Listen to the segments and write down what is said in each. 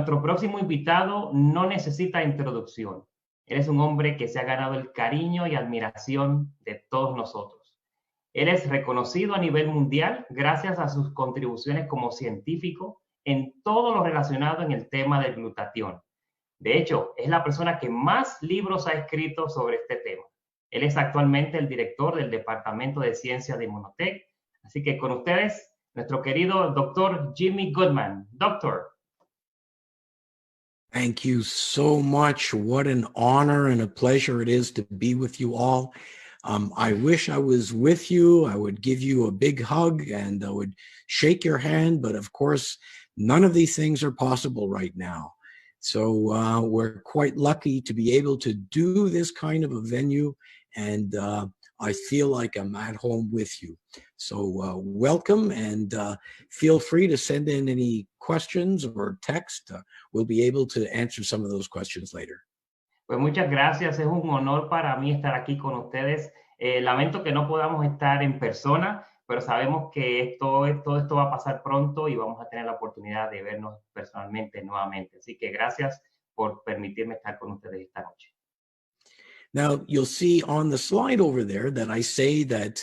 Nuestro próximo invitado no necesita introducción. Él es un hombre que se ha ganado el cariño y admiración de todos nosotros. Él es reconocido a nivel mundial gracias a sus contribuciones como científico en todo lo relacionado en el tema del glutatión. De hecho, es la persona que más libros ha escrito sobre este tema. Él es actualmente el director del Departamento de Ciencias de Immunotech. Así que con ustedes, nuestro querido doctor Jimmy Gutman. Doctor. Thank you so much. What an honor and a pleasure it is to be with you all. I wish I was with you. I would give you a big hug and I would shake your hand. But of course, none of these things are possible right now. So we're quite lucky to be able to do this kind of a venue. And I feel like I'm at home with you. So welcome and feel free to send in any questions or text. We'll be able to answer some of those questions later. Pues muchas gracias, es un honor para mí estar aquí con ustedes. Lamento que no podamos estar en persona, pero sabemos que todo esto va a pasar pronto y vamos a tener la oportunidad de vernos personalmente nuevamente. Así que gracias por permitirme estar con ustedes esta noche. Now, you'll see on the slide over there that I say that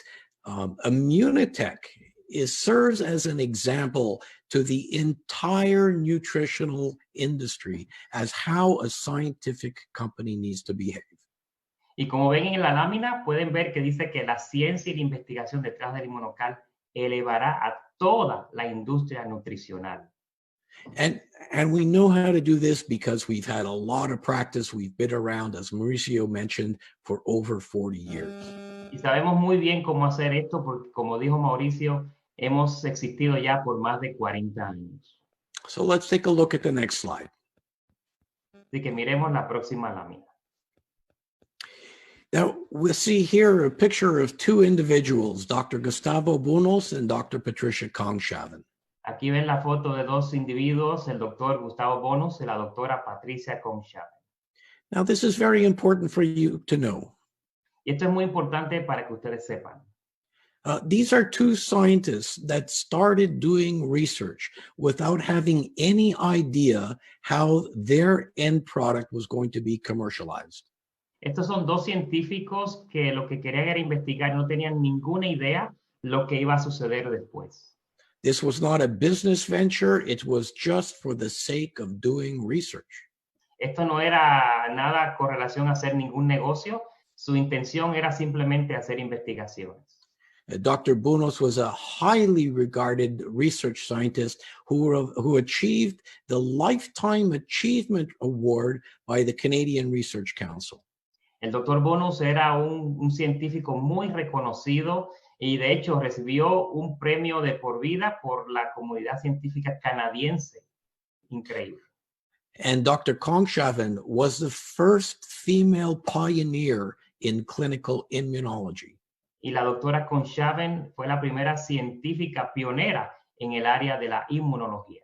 Immunotech serves as an example to the entire nutritional industry as how a scientific company needs to behave. Y como ven en la lámina, pueden ver que dice que la ciencia y la investigación detrás del inmunocal elevará a toda la industria nutricional. And we know how to do this because we've had a lot of practice. We've been around, as Mauricio mentioned, for over 40 years. Y sabemos muy bien cómo hacer esto porque, como dijo Mauricio, hemos existido ya por más de 40 años. So let's take a look at the next slide. Así que miremos la próxima lámina. Now, we'll see here a picture of two individuals, Dr. Gustavo Bunos and Dr. Patricia Kongshaven. Aquí ven la foto de dos individuos, el doctor Gustavo Bonos y la doctora Patricia Kongshaven. Now, this is very important for you to know. Y esto es muy importante para que ustedes sepan. These are two scientists that started doing research without having any idea how their end product was going to be commercialized. Estos son dos científicos que lo que querían era investigar, no tenían ninguna idea lo que iba a suceder después. This was not a business venture. It was just for the sake of doing research. Esto no era nada con relación a hacer ningún negocio. Su intención era simplemente hacer investigaciones. Dr. Bunos was a highly regarded research scientist who achieved the Lifetime Achievement Award by the Canadian Research Council. El doctor Bonos era un científico muy reconocido y de hecho recibió un premio de por vida por la comunidad científica canadiense. Increíble. And Dr. Kongshaven was the first female pioneer in clinical immunology. Y la doctora Kongshaven fue la primera científica pionera en el área de la inmunología.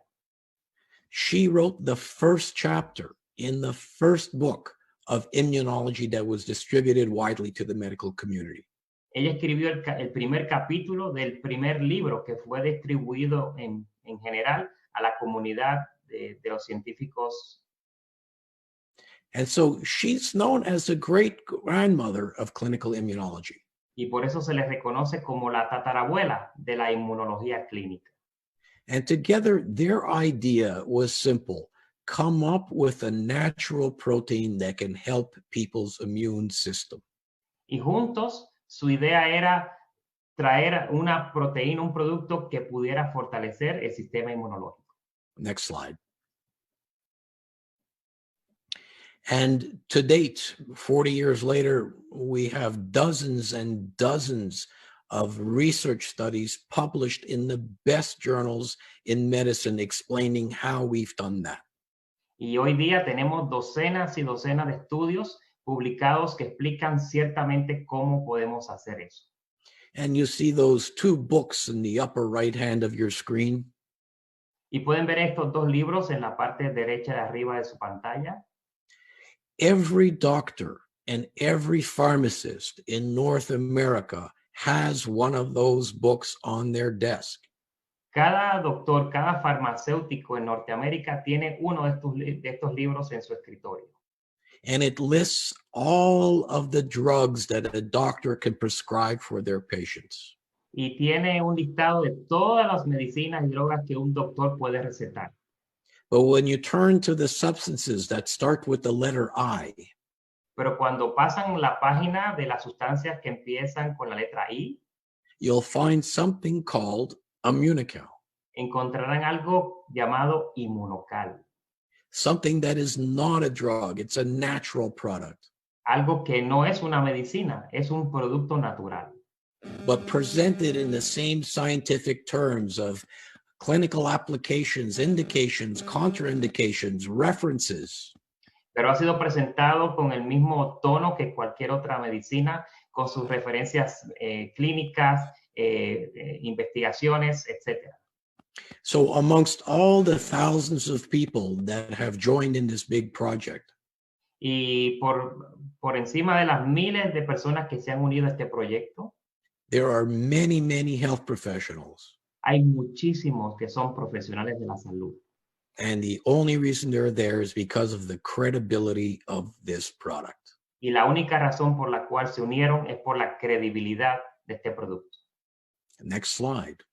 She wrote the first chapter in the first book of immunology that was distributed widely to the medical community. Ella escribió el primer capítulo del primer libro que fue distribuido en general a la comunidad de los científicos. And so she's known as the great grandmother of clinical immunology. Y por eso se le reconoce como la tatarabuela de la inmunología clínica. And together, their idea was simple. Come up with a natural protein that can help people's immune system. Y juntos, su idea era traer una proteína, un producto que pudiera fortalecer el sistema inmunológico. Next slide. And to date, 40 years later, we have dozens and dozens of research studies published in the best journals in medicine explaining how we've done that. Y hoy día tenemos docenas y docenas de estudios publicados que explican ciertamente cómo podemos hacer eso. And you see those two books in the upper right hand of your screen. Y pueden ver estos dos libros en la parte derecha de arriba de su pantalla. Every doctor and every pharmacist in North America has one of those books on their desk. Cada doctor, cada farmacéutico en Norteamérica tiene uno de estos libros en su escritorio. And it lists all of the drugs that a doctor can prescribe for their patients. Y tiene un listado de todas las medicinas y drogas que un doctor puede recetar. But when you turn to the substances that start with the letter I, Pero cuando pasan la página de las sustancias que empiezan con la letra I, you'll find something called immunocal, encontrarán algo llamado immunocal, something that is not a drug, it's a natural product, algo que no es una medicina, es un producto natural, but presented in the same scientific terms of clinical applications, indications, contraindications, references. pero ha sido presentado con el mismo tono que cualquier otra medicina, con sus referencias clínicas, investigaciones, etc. So amongst all the thousands of people that have joined in this big project, Y por encima de las miles de personas que se han unido a este proyecto, there are many, many health professionals. hay muchísimos que son profesionales de la salud. And the only reason they're there is because of the credibility of this product. Y la única razón por la cual se unieron es por la credibilidad de este producto. Next slide.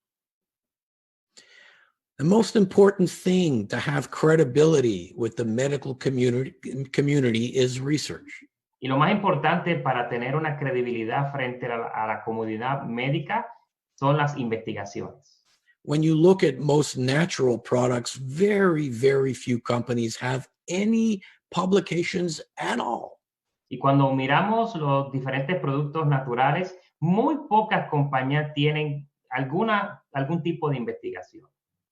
The most important thing to have credibility with the medical community is research. Y lo más importante para tener una credibilidad frente a la comunidad médica son las investigaciones. When you look at most natural products, very, very few companies have any publications at all. Y cuando miramos los diferentes productos naturales, muy pocas compañías tienen algún tipo de investigación.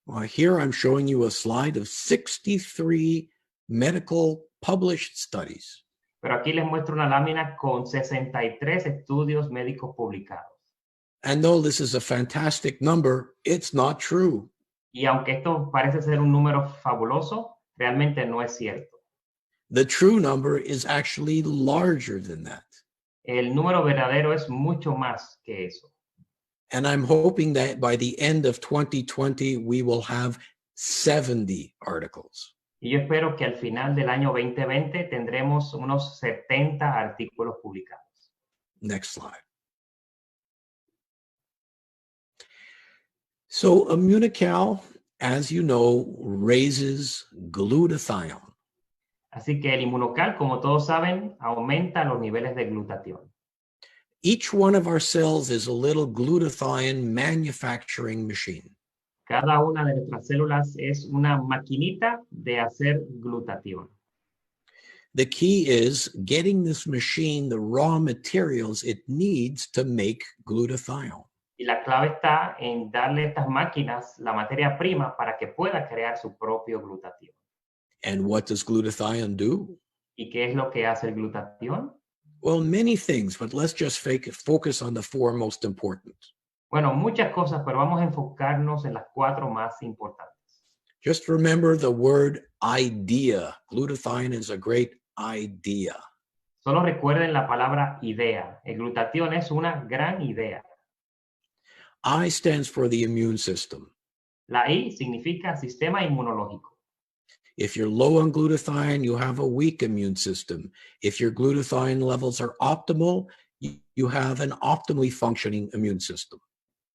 Well, here I'm showing you a slide of 63 medical published studies. Pero aquí les muestro una lámina con 63 estudios médicos publicados. And though this is a fantastic number, it's not true. Y aunque esto parece ser un número fabuloso, realmente no es cierto. The true number is actually larger than that. El número verdadero es mucho más que eso. And I'm hoping that by the end of 2020, we will have 70 articles. Y yo espero que al final del año 2020 tendremos unos 70 artículos publicados. Next slide. So immunocal, as you know, raises glutathione. Así que el inmunocal, como todos saben, aumenta los niveles de glutatión. Each one of our cells is a little glutathione manufacturing machine. Cada una de nuestras células es una maquinita de hacer glutatión. The key is getting this machine the raw materials it needs to make glutathione. Y la clave está en darle a estas máquinas la materia prima para que pueda crear su propio glutatión. And what does glutathione do? ¿Y qué es lo que hace el glutatión? Well, many things, but let's just focus on the four most important. Bueno, muchas cosas, pero vamos a enfocarnos en las 4 más importantes. Just remember the word idea. Glutathione is a great idea. Solo recuerden la palabra idea. El glutatión es una gran idea. I stands for the immune system. La I significa sistema inmunológico. If you're low on glutathione, you have a weak immune system. If your glutathione levels are optimal, you have an optimally functioning immune system.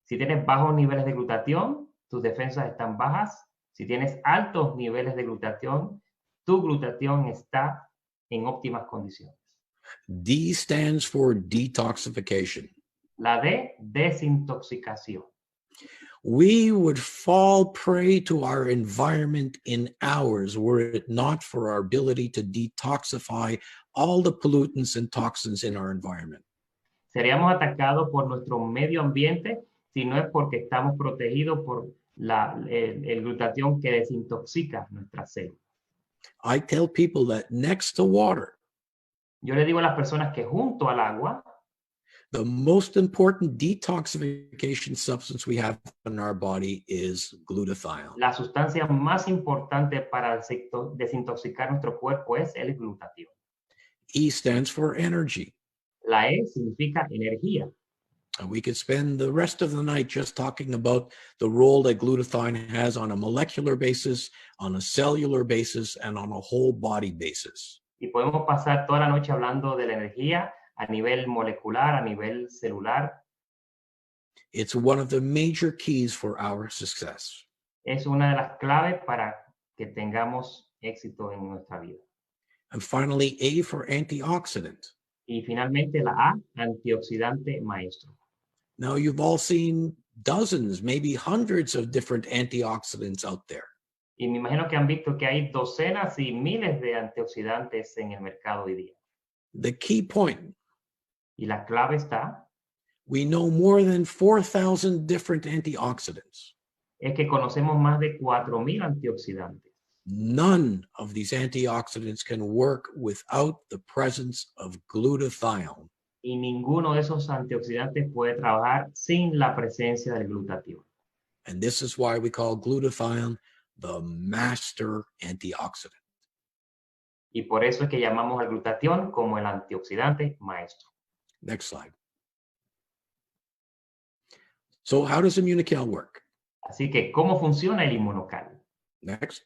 Si tienes bajos niveles de glutatión, tus defensas están bajas. Si tienes altos niveles de glutatión, tu glutatión está en óptimas condiciones. D stands for detoxification. La D, desintoxicación. We would fall prey to our environment in hours were it not for our ability to detoxify all the pollutants and toxins in our environment. Seríamos atacados por nuestro medio ambiente si no es porque estamos protegidos por el glutatión que desintoxica nuestras células. I tell people that next to water, Yo le digo a las personas que junto al agua, the most important detoxification substance we have in our body is glutathione. la sustancia más importante para desintoxicar nuestro cuerpo es el glutatión. E stands for energy. La E significa energía. And we could spend the rest of the night just talking about the role that glutathione has on a molecular basis, on a cellular basis, and on a whole body basis. Y podemos pasar toda la noche hablando de la energía a nivel molecular, a nivel celular. It's one of the major keys for our success. Es una de las claves para que tengamos éxito en nuestra vida. And finally, A for antioxidant. Y finalmente la A, antioxidante maestro. Now, you've all seen dozens, maybe hundreds of different antioxidants out there. Y me imagino que han visto que hay docenas y miles de antioxidantes en el mercado hoy día. The key point, Y la clave está, we know more than 4,000 different antioxidants. es que conocemos más de 4,000 antioxidantes. None of these antioxidants can work without the presence of glutathione. Y ninguno de esos antioxidantes puede trabajar sin la presencia del glutatión. And this is why we call glutathione the master antioxidant. Y por eso es que llamamos al glutatión como el antioxidante maestro. Next slide. So how does immunocal work? Así que, ¿cómo funciona el immunocal? Next.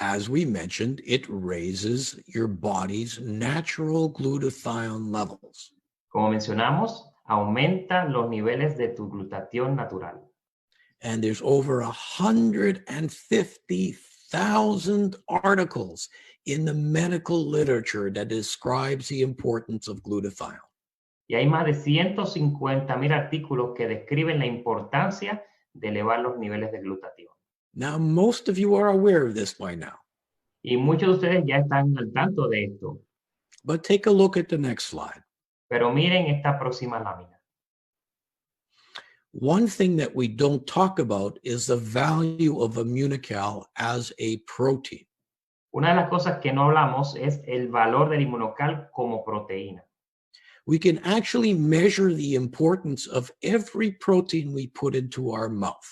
As we mentioned, it raises your body's natural glutathione levels. Como mencionamos, aumenta los niveles de tu glutatión natural. And there's over 150,000 articles in the medical literature that describes the importance of glutathione. Y hay más de 150,000 artículos que describen la importancia de elevar los niveles de glutatión. Now, most of you are aware of this by now. Y muchos de ustedes ya están al tanto de esto. But take a look at the next slide. Pero miren esta próxima lámina. One thing that we don't talk about is the value of immunocal as a protein. Una de las cosas que no hablamos es el valor del immunocal como proteína. We can actually measure the importance of every protein we put into our mouth.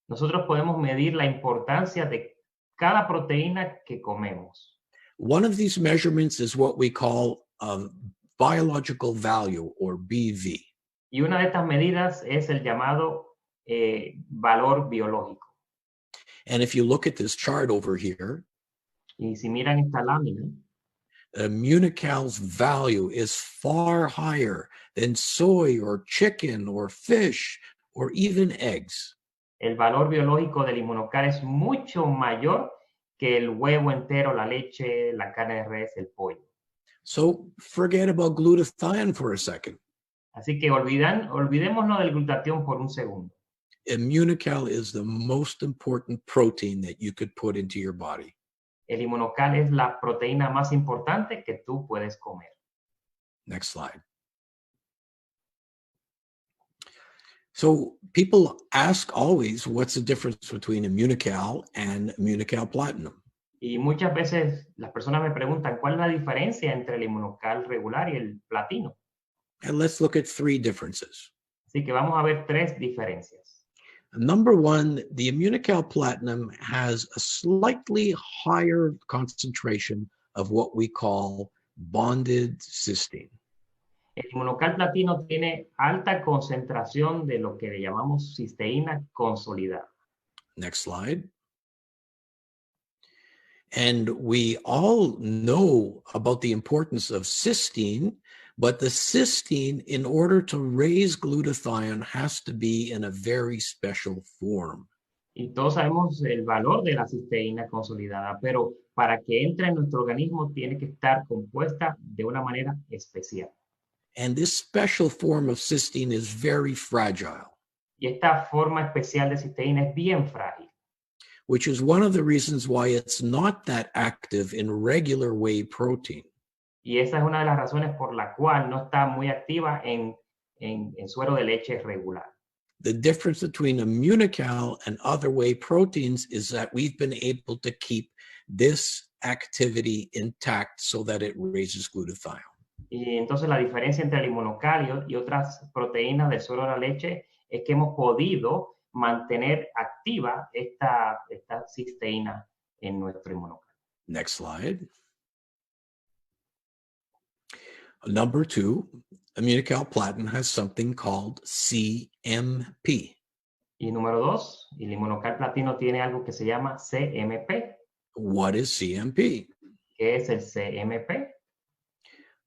Nosotros podemos medir la importancia de cada proteína que comemos. One of these measurements is what we call a biological value, or BV. Y una de estas medidas es el llamado valor biológico. And if you look at this chart over here, Y si miran esta lámina, immunocal's value is far higher than soy or chicken or fish or even eggs. el valor biológico del inmunocal es mucho mayor que el huevo entero, la leche, la carne de res, el pollo. So forget about glutathione for a second. Así que olvidémonos del glutatión por un segundo. Immunocal is the most important protein that you could put into your body. El inmunocal es la proteína más importante que tú puedes comer. Next slide. So people ask always, what's the difference between immunocal and immunocal platinum? Y muchas veces las personas me preguntan cuál es la diferencia entre el inmunocal regular y el platino. And let's look at three differences. Así que vamos a ver tres diferencias. Number one, the immunocal platinum has a slightly higher concentration of what we call bonded cysteine. El inmunocal platino tiene alta concentración de lo que le llamamos cisteína consolidada. Next slide. And we all know about the importance of cysteine, but the cysteine, in order to raise glutathione, has to be in a very special form. Y todos sabemos el valor de la cisteína consolidada, pero para que entre en nuestro organismo tiene que estar compuesta de una manera especial. And this special form of cysteine is very fragile, Y esta forma especial de cisteína es bien frágil. which is one of the reasons why it's not that active in regular whey protein. Y esa es una de las razones por la cual no está muy activa en suero de leche regular. The difference between immunocal and other whey proteins is that we've been able to keep this activity intact so that it raises glutathione. Y entonces la diferencia entre el inmunocal y otras proteínas del suero de la leche es que hemos podido mantener activa esta cisteína en nuestro inmunocal. Next slide. Number two, immunocal platinum has something called CMP. Y número 2, el inmunocal platino tiene algo que se llama CMP. What is CMP? ¿Qué es el CMP?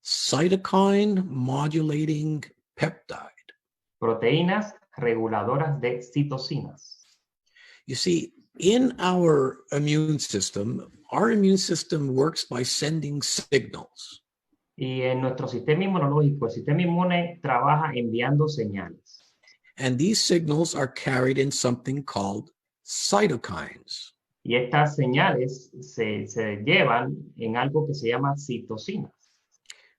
Cytokine modulating peptide. Proteínas reguladoras de citocinas. You see, in our immune system works by sending signals. Y en nuestro sistema inmunológico, el sistema inmune trabaja enviando señales. And these signals are carried in something called cytokines. Y estas señales se llevan en algo que se llama citocinas.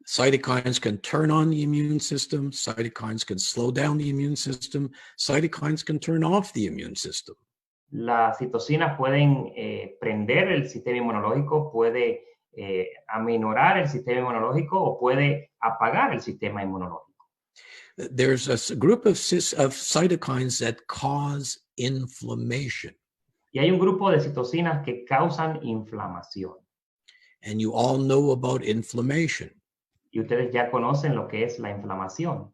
Cytokines can turn on the immune system. Cytokines can slow down the immune system. Cytokines can turn off the immune system. Las citocinas pueden prender el sistema inmunológico, puede aminorar el sistema inmunológico o puede apagar el sistema inmunológico. There's a group of cytokines that cause inflammation. Y hay un grupo de citocinas que causan inflamación. And you all know about inflammation. Y ustedes ya conocen lo que es la inflamación.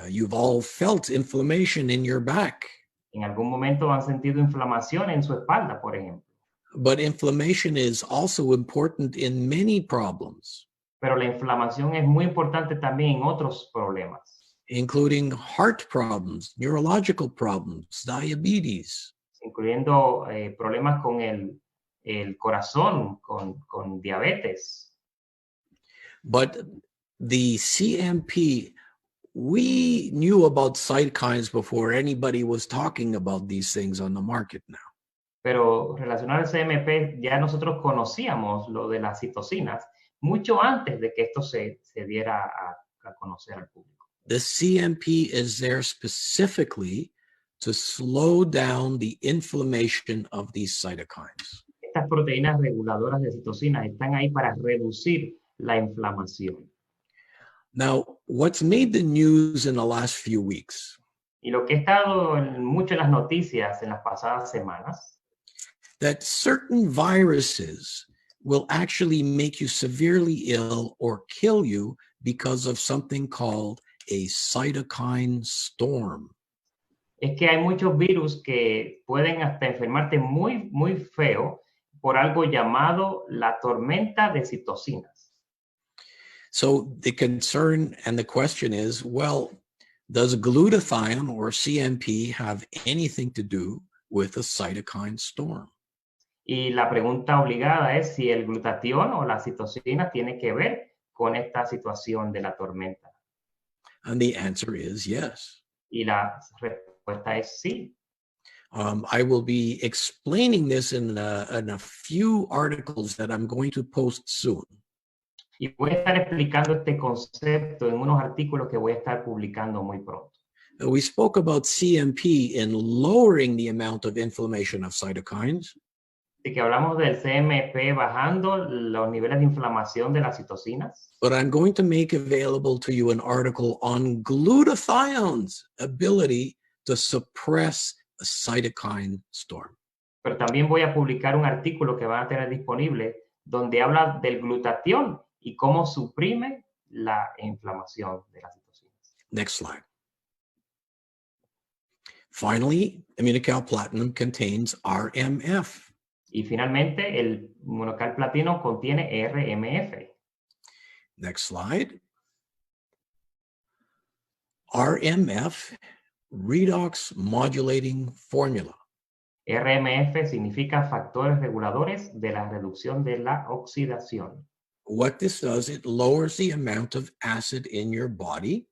You've all felt inflammation in your back. En algún momento han sentido inflamación en su espalda, por ejemplo. But inflammation is also important in many problems, Pero la inflamación es muy importante también en otros problemas, including heart problems, neurological problems, diabetes. incluyendo problemas con el corazón, con diabetes. But the CMP, we knew about cytokines before anybody was talking about these things on the market now. Pero relacionado al CMP, ya nosotros conocíamos lo de las citocinas mucho antes de que esto se diera a conocer al público. The CMP is there specifically to slow down the inflammation of these cytokines. Estas proteínas reguladoras de citocinas están ahí para reducir la inflamación. Now, what's made the news in the last few weeks Y lo que ha estado mucho en las noticias en las pasadas semanas, that certain viruses will actually make you severely ill or kill you because of something called a cytokine storm. es que hay muchos virus que pueden hasta enfermarte muy, muy feo por algo llamado la tormenta de citocinas. So the concern and the question is, well, does glutathione or CMP have anything to do with a cytokine storm? Y la pregunta obligada es si el glutatión o la citocina tiene que ver con esta situación de la tormenta. And the answer is yes. Y la respuesta es sí. I will be explaining this in a few articles that I'm going to post soon. Y voy a estar explicando este concepto en unos artículos que voy a estar publicando muy pronto. We spoke about CMP in lowering the amount of inflammation of cytokines. Así que hablamos del CMP bajando los niveles de inflamación de las citocinas. But I'm going to make available to you an article on glutathione's ability to suppress a cytokine storm. Pero también voy a publicar un artículo que van a tener disponible donde habla del glutatión y cómo suprime la inflamación de las citocinas. Next slide. Finally, immunocal platinum contains RMF. Y finalmente, el inmunocal platino contiene RMF. Next slide. RMF, redox modulating formula. RMF significa factores reguladores de la reducción de la oxidación. What this does, it lowers the amount of acid in your body.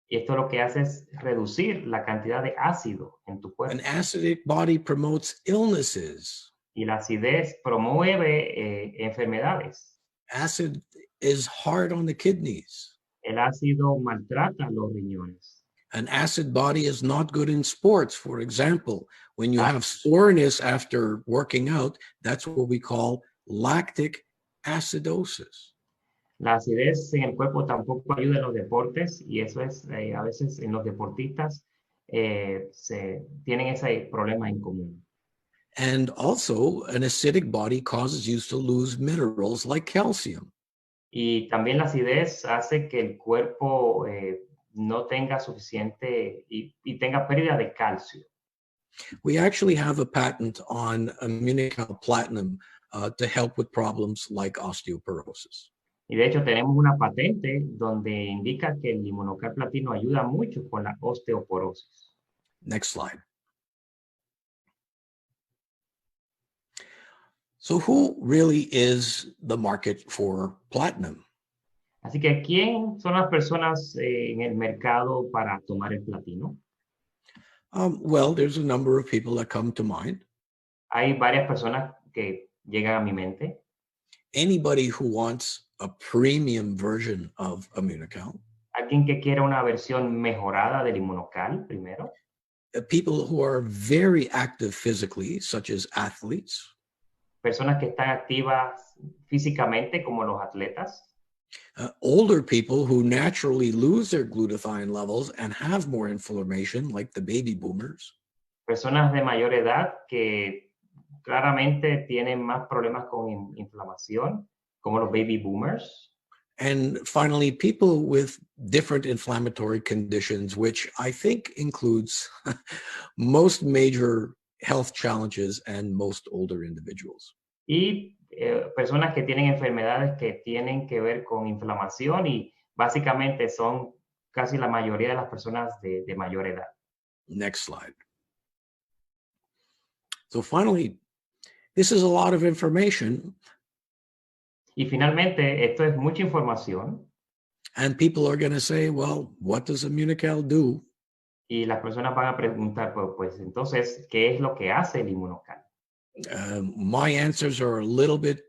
Y esto lo que hace es reducir la cantidad de ácido en tu cuerpo. An acidic body promotes illnesses. Y la acidez promueve enfermedades. Acid is hard on the kidneys. El ácido maltrata los riñones. An acid body is not good in sports. For example, when you have soreness after working out, that's what we call lactic acidosis. La acidez en el cuerpo tampoco ayuda en los deportes y eso es a veces en los deportistas tienen ese problema en común. And also, an acidic body causes you to lose minerals like calcium. Y también la acidez hace que el cuerpo no tenga suficiente y tenga pérdida de calcio. We actually have a patent on immunocal platinum to help with problems like osteoporosis. Y de hecho tenemos una patente donde indica que el immunocal platino ayuda mucho con la osteoporosis. Next slide. So who really is the market for platinum? Así que, ¿quién son las personas en el mercado para tomar el platino? Well, there's a number of people that come to mind. Hay varias personas que llegan a mi mente. Anybody who wants a premium version of immunocal. Alguien que quiera una versión mejorada del inmunocal, primero. People who are very active physically, such as athletes. Personas que están activas físicamente, como los atletas. Older people who naturally lose their glutathione levels and have more inflammation, like the baby boomers. Personas de mayor edad que claramente tienen más problemas con inflamación, como los baby boomers. And finally, people with different inflammatory conditions, which I think includes most major health challenges and most older individuals. Y personas que tienen enfermedades que tienen que ver con inflamación y básicamente son casi la mayoría de las personas de mayor edad. Next slide. So finally, this is a lot of information. Y finalmente, esto es mucha información. And people are going to say, well, what does immunocal do? Y las personas van a preguntar, pues entonces, ¿qué es lo que hace el inmunocal? My answers are a little bit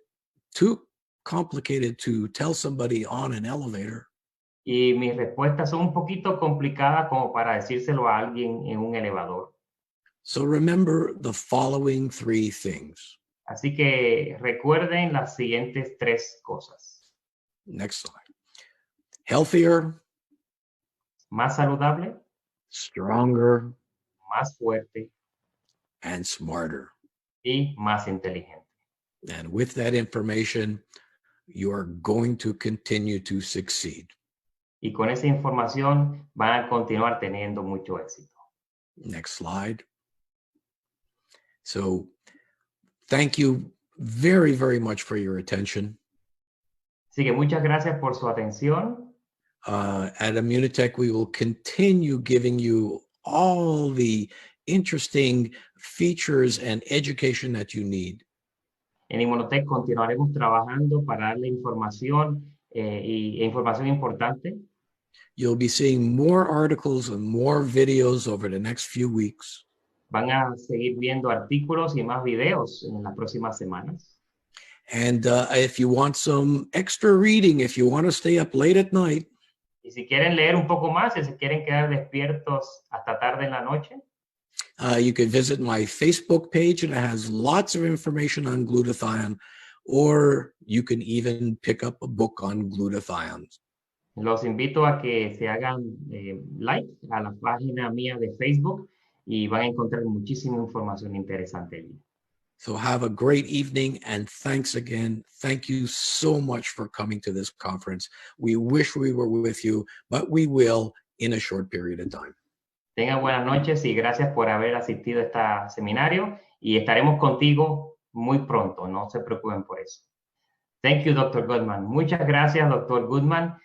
too complicated to tell somebody on an elevator. Y mis respuestas son un poquito complicadas como para decírselo a alguien en un elevador. So remember the following three things. Así que recuerden las siguientes tres cosas. Next slide. Healthier, Más saludable, stronger, más fuerte and smarter. y más inteligente. And with that information, you are going to continue to succeed. Y con esa información van a continuar teniendo mucho éxito. Next slide. So thank you very, very much for your attention. Así que muchas gracias por su atención. At Immunotech, we will continue giving you all the interesting features and education that you need. En Immunotech continuaremos trabajando para darle información e información importante. You'll be seeing more articles and more videos over the next few weeks. Van a seguir viendo artículos y más videos en las próximas semanas. And if you want some extra reading, if you want to stay up late at night, Y si quieren leer un poco más, y si quieren quedar despiertos hasta tarde en la noche, you can visit my Facebook page, and it has lots of information on glutathione, or you can even pick up a book on glutathione. los invito a que se hagan like a la página mía de Facebook y van a encontrar muchísima información interesante allí. So have a great evening, and thanks again. Thank you so much for coming to this conference. We wish we were with you, but we will in a short period of time. Tengan buenas noches y gracias por haber asistido a este seminario y estaremos contigo muy pronto, no se preocupen por eso. Thank you, Dr. Gutman. Muchas gracias, Dr. Gutman.